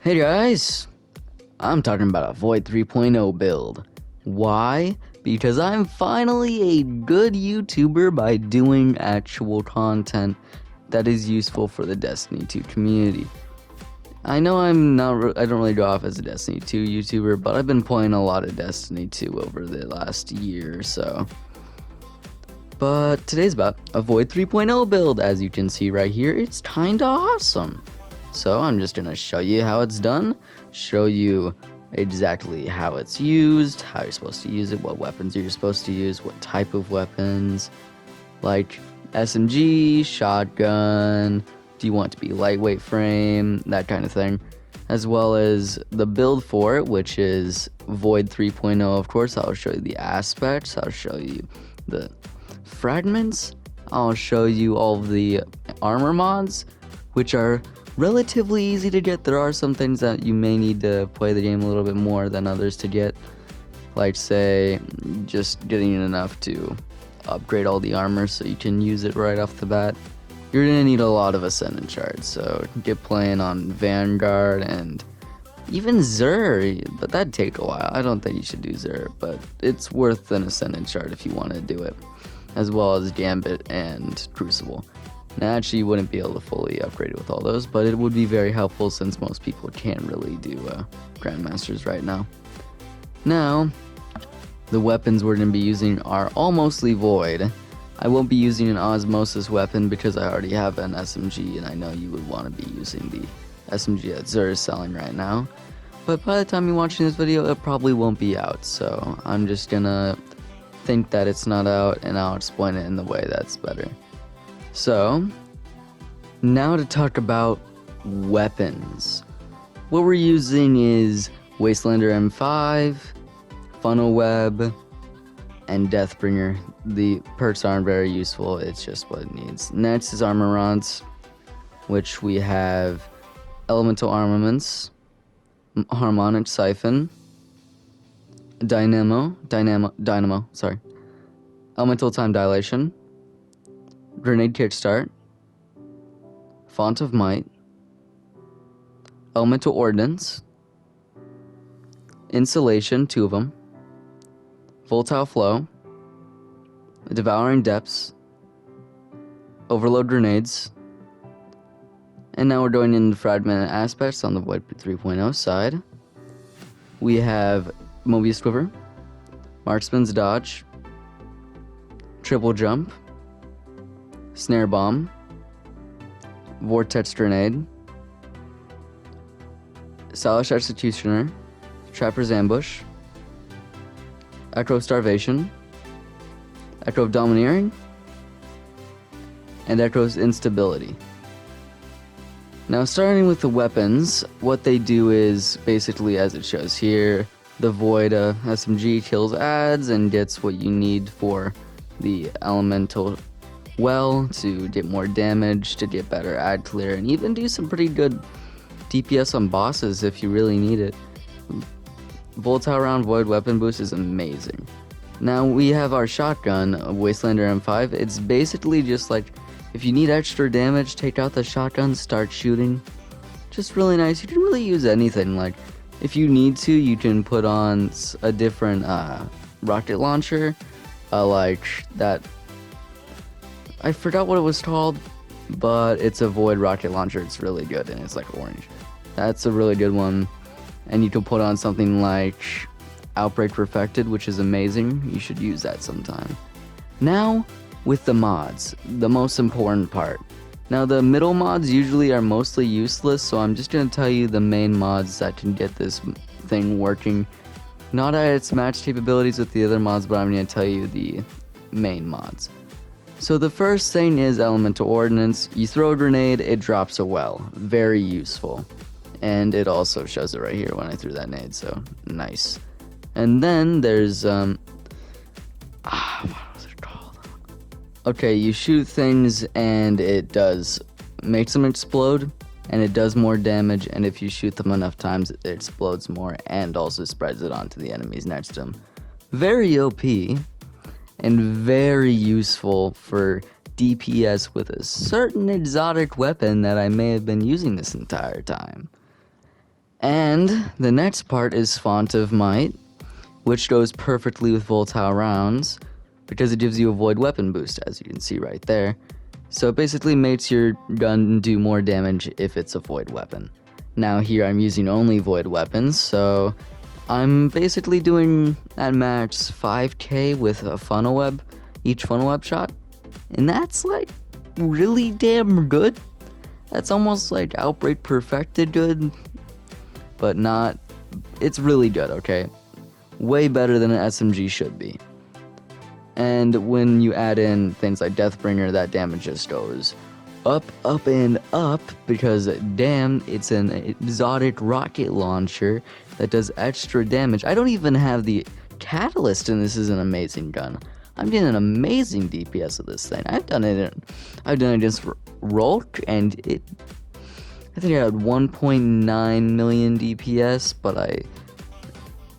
Hey guys, I'm talking about a Void 3.0 build. Why? Because I'm finally a good YouTuber by doing actual content that is useful for the Destiny 2 community. I know I don't really go off as a Destiny 2 YouTuber, but I've been playing a lot of Destiny 2 over the last year or so. But today's about a Void 3.0 build. As you can see right here, it's kinda awesome. So I'm just gonna show you how it's done, show you exactly how it's used, how you're supposed to use it, what weapons you're supposed to use, what type of weapons, like SMG, shotgun, do you want to be lightweight frame, that kind of thing, as well as the build for it, which is Void 3.0. Of course, I'll show you the aspects, I'll show you the fragments, I'll show you all of the armor mods, which are relatively easy to get. There are some things that you may need to play the game a little bit more than others to get, like say just getting enough to upgrade all the armor so you can use it right off the bat. You're gonna need a lot of Ascendant shards, so get playing on Vanguard and even Xur, but that'd take a while. I don't think you should do Xur, but it's worth an Ascendant shard if you want to do it, as well as Gambit and Crucible. Now, actually, you wouldn't be able to fully upgrade it with all those, but it would be very helpful since most people can't really do Grandmasters right now. Now, the weapons we're going to be using are all mostly Void. I won't be using an Osmosis weapon because I already have an SMG, and I know you would want to be using the SMG that Xur is selling right now. But by the time you're watching this video, it probably won't be out, so I'm just going to think that it's not out, and I'll explain it in the way that's better. So, now to talk about weapons. What we're using is Wastelander M5, Funnel Web, and Deathbringer. The perks aren't very useful, it's just what it needs. Next is Armour Mods, which we have Elemental Armaments, Harmonic Siphon, Dynamo, Elemental Time Dilation, Grenade Kickstart, Font of Might, Elemental Ordnance, Insulation, 2 of them, Volatile Flow, Devouring Depths, Overload Grenades, and now we're going into Fragment and Aspects on the Void 3.0 side. We have Mobius Quiver, Marksman's Dodge, Triple Jump, Snare Bomb, Vortex Grenade, Stylish Executioner, Trapper's Ambush, Echo of Starvation, Echo of Domineering, and Echo's Instability. Now, starting with the weapons, what they do is basically as it shows here, the Void SMG kills adds and gets what you need for the Elemental well to get more damage, to get better ad clear, and even do some pretty good DPS on bosses if you really need it. Volatile Round Void weapon boost is amazing. Now we have our shotgun, Wastelander M5. It's basically just like, if you need extra damage, take out the shotgun, start shooting. Just really nice. You can really use anything. Like, if you need to, you can put on a different rocket launcher, like that. I forgot what it was called, but it's a Void rocket launcher. It's really good, and it's like orange. That's a really good one. And you can put on something like Outbreak Perfected, which is amazing. You should use that sometime. Now, with the mods, the most important part. Now, the middle mods usually are mostly useless, so I'm just going to tell you the main mods that can get this thing working. Not at its match capabilities with the other mods, but I'm going to tell you the main mods. So the first thing is Elemental Ordnance. You throw a grenade, it drops a well. Very useful. And it also shows it right here when I threw that nade, so nice. And then there's, what was it called? Okay, you shoot things and it does makes them explode, and it does more damage, and if you shoot them enough times, it explodes more and also spreads it onto the enemies next to them. Very OP. And very useful for DPS with a certain exotic weapon that I may have been using this entire time. And the next part is Font of Might, which goes perfectly with Volatile Rounds because it gives you a Void Weapon boost, as you can see right there. So it basically makes your gun do more damage if it's a Void Weapon. Now here I'm using only Void Weapons, so I'm basically doing at max 5k with a funnel web, each funnel web shot. And that's like really damn good. That's almost like Outbreak Perfected good, but not, it's really good, okay? Way better than an SMG should be. And when you add in things like Deathbringer, that damage just goes up, up, and up, because damn, it's an exotic rocket launcher that does extra damage. I don't even have the catalyst, and this is an amazing gun. I'm getting an amazing DPS of this thing. I've done it against Rolk, and I think I had 1.9 million DPS, but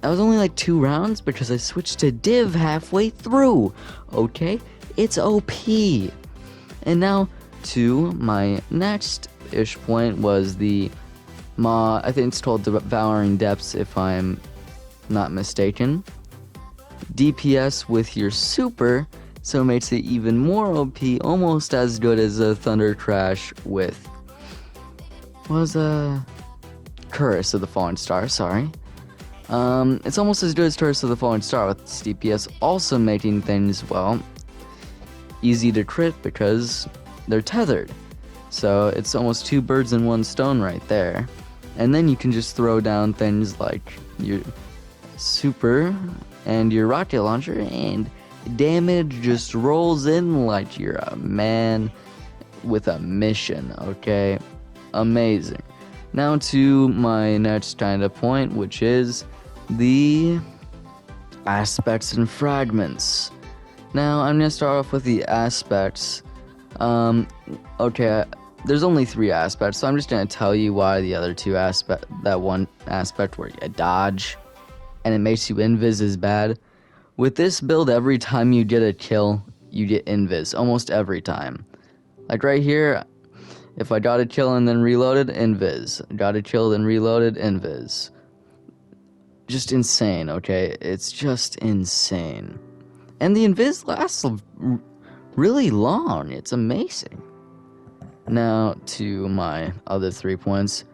that was only like 2 rounds because I switched to Div halfway through. Okay, it's OP. And now to my next-ish point was the mod. I think it's called Devouring Depths, if I'm not mistaken. DPS with your super, so it makes it even more OP, almost as good as a Thunder Crash with Curse of the Fallen Star, sorry. It's almost as good as Curse of the Fallen Star with its DPS, also making things, well, easy to crit because they're tethered. So it's almost 2 birds in 1 stone right there. And then you can just throw down things like your super and your rocket launcher, and damage just rolls in like you're a man with a mission, okay? Amazing. Now to my next kind of point, which is the aspects and fragments. Now I'm gonna start off with the aspects. Okay, there's only 3 aspects, so I'm just gonna tell you why the other 2 that one aspect where you dodge and it makes you invis is bad. With this build, every time you get a kill, you get invis, almost every time. Like right here, if I got a kill and then reloaded, invis. Got a kill then reloaded, invis. Just insane, okay? It's just insane. And the invis lasts really long. It's amazing. Now to my other 3 points.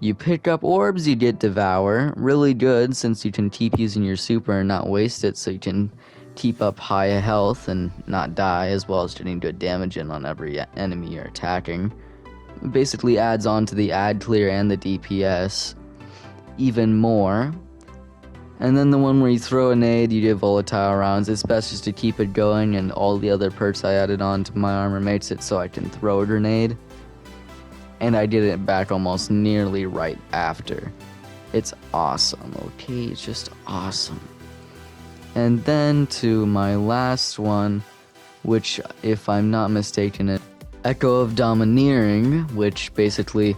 You pick up orbs, you get Devour. Really good, since you can keep using your super and not waste it, so you can keep up high health and not die, as well as getting good damage in on every enemy you're attacking. Basically adds on to the ad clear and the DPS even more. And then the one where you throw a nade, you get volatile rounds. It's best just to keep it going, and all the other perks I added on to my armor makes it so I can throw a grenade. And I did it back almost nearly right after. It's awesome, okay? It's just awesome. And then to my last one, which, if I'm not mistaken, is Echo of Domineering, which basically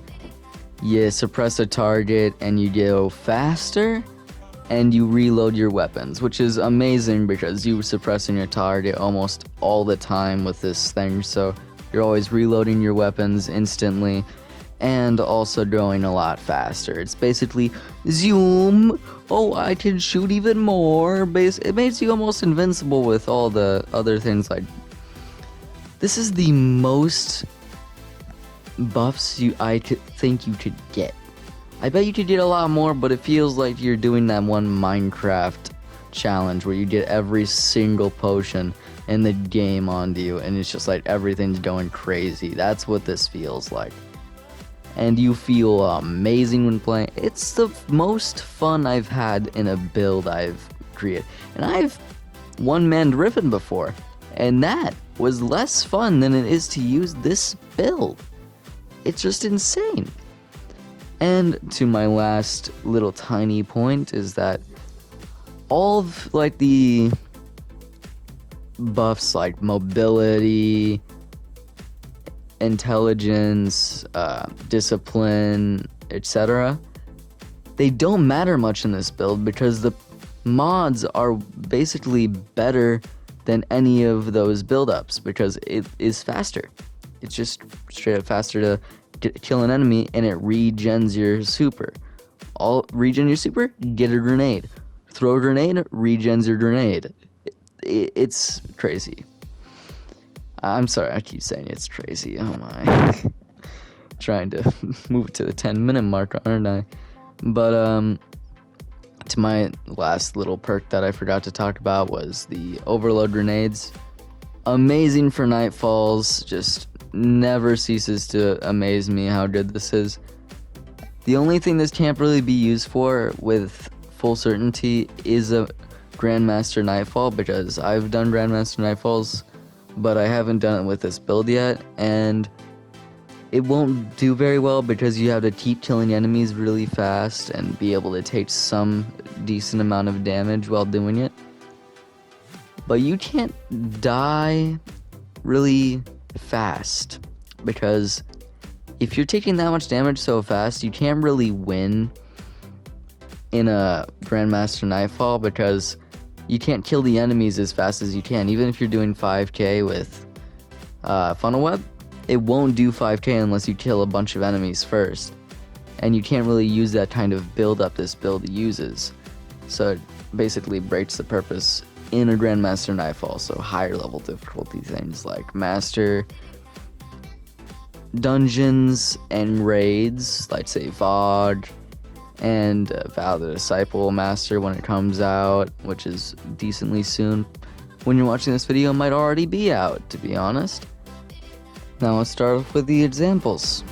you suppress a target and you go faster and you reload your weapons, which is amazing because you're suppressing your target almost all the time with this thing, so you're always reloading your weapons instantly and also going a lot faster. It's basically zoom. Oh, I can shoot even more. It makes you almost invincible with all the other things. Like, this is the most buffs I could think you could get. I bet you could get a lot more, but it feels like you're doing that one Minecraft challenge where you get every single potion in the game onto you, and it's just like everything's going crazy. That's what this feels like. And you feel amazing when playing. It's the most fun I've had in a build I've created. And I've one-man driven before, and that was less fun than it is to use this build. It's just insane. And to my last little tiny point is that all of like the buffs like mobility, intelligence, discipline, etc., they don't matter much in this build because the mods are basically better than any of those build-ups because it is faster. It's just straight up faster to kill an enemy, and it regens your super. Regen your super, get a grenade. Throw a grenade, regens your grenade. It's crazy. I'm sorry, I keep saying it's crazy. Oh my. Trying to move it to the 10-minute mark, aren't I? But to my last little perk that I forgot to talk about was the overload grenades. Amazing for nightfalls, just never ceases to amaze me how good this is. The only thing this can't really be used for with full certainty is a Grandmaster Nightfall, because I've done Grandmaster Nightfalls, but I haven't done it with this build yet, and it won't do very well because you have to keep killing enemies really fast and be able to take some decent amount of damage while doing it. But you can't die really fast, because if you're taking that much damage so fast, you can't really win in a Grandmaster Nightfall, because you can't kill the enemies as fast as you can. Even if you're doing 5k with Funnel Web, it won't do 5k unless you kill a bunch of enemies first. And you can't really use that kind of build up this build uses. So it basically breaks the purpose in a Grandmaster Nightfall. So higher level difficulty things like Master, dungeons, and raids, like say VOG, and Vow the Disciple Master when it comes out, which is decently soon. When you're watching this video, it might already be out, to be honest. Now let's start off with the examples.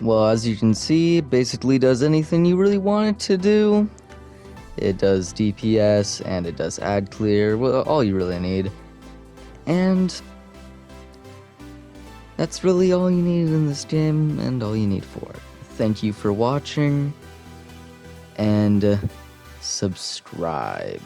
Well, as you can see, it basically does anything you really want it to do. It does DPS, and it does ad clear, well, all you really need. And that's really all you need in this game, and all you need for it. Thank you for watching, and subscribe.